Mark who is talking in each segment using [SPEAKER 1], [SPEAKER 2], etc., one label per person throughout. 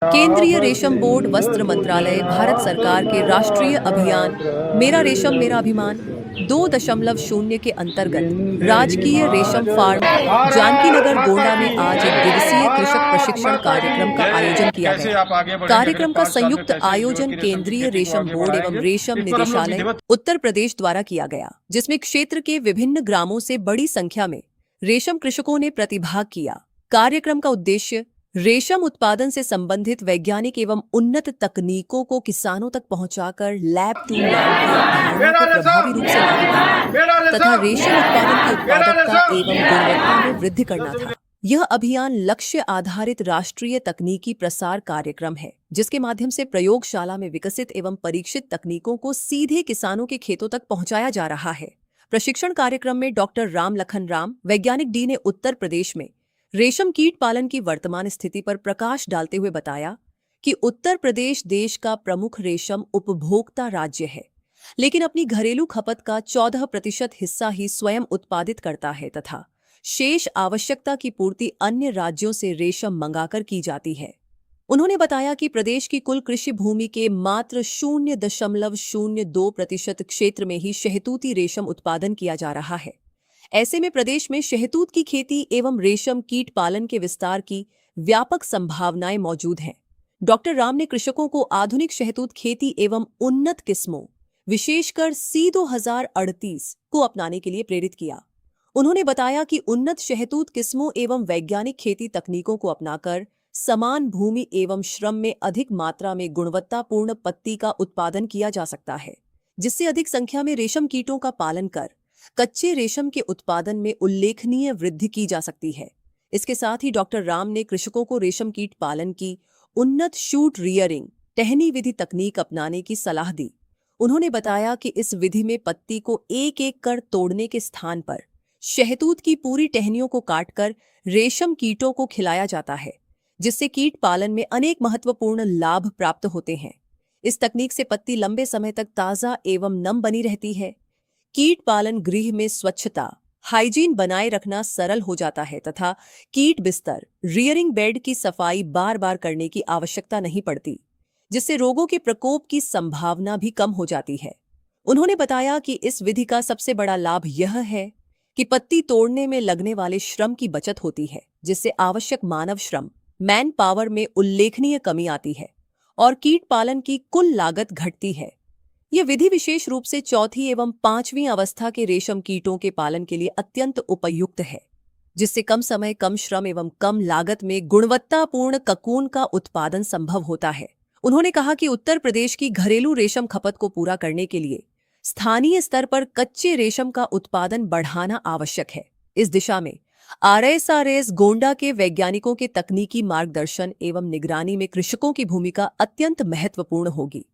[SPEAKER 1] केंद्रीय रेशम बोर्ड वस्त्र मंत्रालय भारत सरकार के राष्ट्रीय अभियान मेरा रेशम मेरा अभिमान 2.0 के अंतर्गत राजकीय रेशम फार्म जानकी नगर गोंडा में आज एक दिवसीय कृषक प्रशिक्षण कार्यक्रम का आयोजन किया गया। कार्यक्रम का संयुक्त आयोजन केंद्रीय रेशम बोर्ड एवं रेशम निदेशालय उत्तर प्रदेश द्वारा किया गया, जिसमें क्षेत्र के विभिन्न ग्रामों से बड़ी संख्या में रेशम कृषकों ने प्रतिभाग किया। कार्यक्रम का उद्देश्य रेशम उत्पादन से संबंधित वैज्ञानिक एवं उन्नत तकनीकों को किसानों तक पहुंचाकर लैब टू लैंड को प्रभावी रूप से लागू करना तथा रेशम उत्पादन की उत्पादकता एवं गुणवत्ता में वृद्धि करना था। यह अभियान लक्ष्य आधारित राष्ट्रीय तकनीकी प्रसार कार्यक्रम है, जिसके माध्यम से प्रयोगशाला में विकसित एवं परीक्षित तकनीकों को सीधे किसानों के खेतों तक पहुंचाया जा रहा है। प्रशिक्षण कार्यक्रम में डॉक्टर राम लखन राम, वैज्ञानिक डी ने उत्तर प्रदेश में रेशम कीट पालन की वर्तमान स्थिति पर प्रकाश डालते हुए बताया कि उत्तर प्रदेश देश का प्रमुख रेशम उपभोक्ता राज्य है, लेकिन अपनी घरेलू खपत का 14% हिस्सा ही स्वयं उत्पादित करता है तथा शेष आवश्यकता की पूर्ति अन्य राज्यों से रेशम मंगाकर की जाती है। उन्होंने बताया कि प्रदेश की कुल कृषि भूमि के मात्र 0.02% क्षेत्र में ही शहतूती रेशम उत्पादन किया जा रहा है। ऐसे में प्रदेश में शहतूत की खेती एवं रेशम कीट पालन के विस्तार की व्यापक संभावनाएं मौजूद हैं। डॉक्टर राम ने कृषकों को आधुनिक शहतूत खेती एवं उन्नत किस्मों, विशेषकर C2038 को अपनाने के लिए प्रेरित किया। उन्होंने बताया कि उन्नत शहतूत किस्मों एवं वैज्ञानिक खेती तकनीकों को अपनाकर समान भूमि एवं श्रम में अधिक मात्रा में गुणवत्तापूर्ण पत्ती का उत्पादन किया जा सकता है, जिससे अधिक संख्या में रेशम कीटों का पालन कर कच्चे रेशम के उत्पादन में उल्लेखनीय वृद्धि की जा सकती है। इसके साथ ही डॉक्टर राम ने कृषकों को रेशम कीट पालन की उन्नत शूट रियरिंग टहनी विधि तकनीक अपनाने की सलाह दी। उन्होंने बताया कि इस विधि में पत्ती को एक एक कर तोड़ने के स्थान पर शहतूत की पूरी टहनियों को काटकर रेशम कीटों को खिलाया जाता है, जिससे कीट पालन में अनेक महत्वपूर्ण लाभ प्राप्त होते हैं। इस तकनीक से पत्ती लंबे समय तक ताजा एवं नम बनी रहती है। कीट पालन गृह में स्वच्छता, हाइजीन बनाए रखना सरल हो जाता है तथा कीट बिस्तर, रियरिंग बेड की सफाई बार बार करने की आवश्यकता नहीं पड़ती, जिससे रोगों के प्रकोप की संभावना भी कम हो जाती है। उन्होंने बताया कि इस विधि का सबसे बड़ा लाभ यह है कि पत्ती तोड़ने में लगने वाले श्रम की बचत होती है, जिससे आवश्यक मानव श्रम मैन पावर में उल्लेखनीय कमी आती है और कीट पालन की कुल लागत घटती है। यह विधि विशेष रूप से चौथी एवं 5वीं अवस्था के रेशम कीटों के पालन के लिए अत्यंत उपयुक्त है, जिससे कम समय, कम श्रम एवं कम लागत में गुणवत्तापूर्ण ककून का उत्पादन संभव होता है। उन्होंने कहा कि उत्तर प्रदेश की घरेलू रेशम खपत को पूरा करने के लिए स्थानीय स्तर पर कच्चे रेशम का उत्पादन बढ़ाना आवश्यक है। इस दिशा में RSRS गोंडा के वैज्ञानिकों के तकनीकी मार्गदर्शन एवं निगरानी में कृषकों की भूमिका अत्यंत महत्वपूर्ण होगी।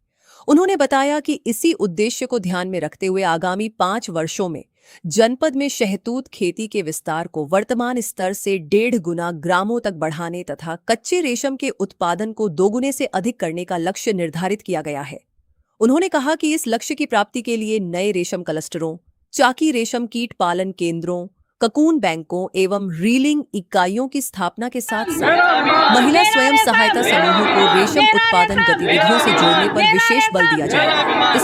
[SPEAKER 1] उन्होंने बताया कि इसी उद्देश्य को ध्यान में रखते हुए आगामी 5 वर्षों में जनपद में शहतूत खेती के विस्तार को वर्तमान स्तर से 1.5 गुना ग्रामों तक बढ़ाने तथा कच्चे रेशम के उत्पादन को 2 गुने से अधिक करने का लक्ष्य निर्धारित किया गया है। उन्होंने कहा कि इस लक्ष्य की प्राप्ति के लिए नए रेशम क्लस्टरों, चाकी रेशम कीट पालन केंद्रों, ककून बैंकों एवं रीलिंग इकाइयों की स्थापना के साथ साथ महिला स्वयं सहायता समूहों को रेशम उत्पादन गतिविधियों से जोड़ने पर विशेष बल दिया जाएगा।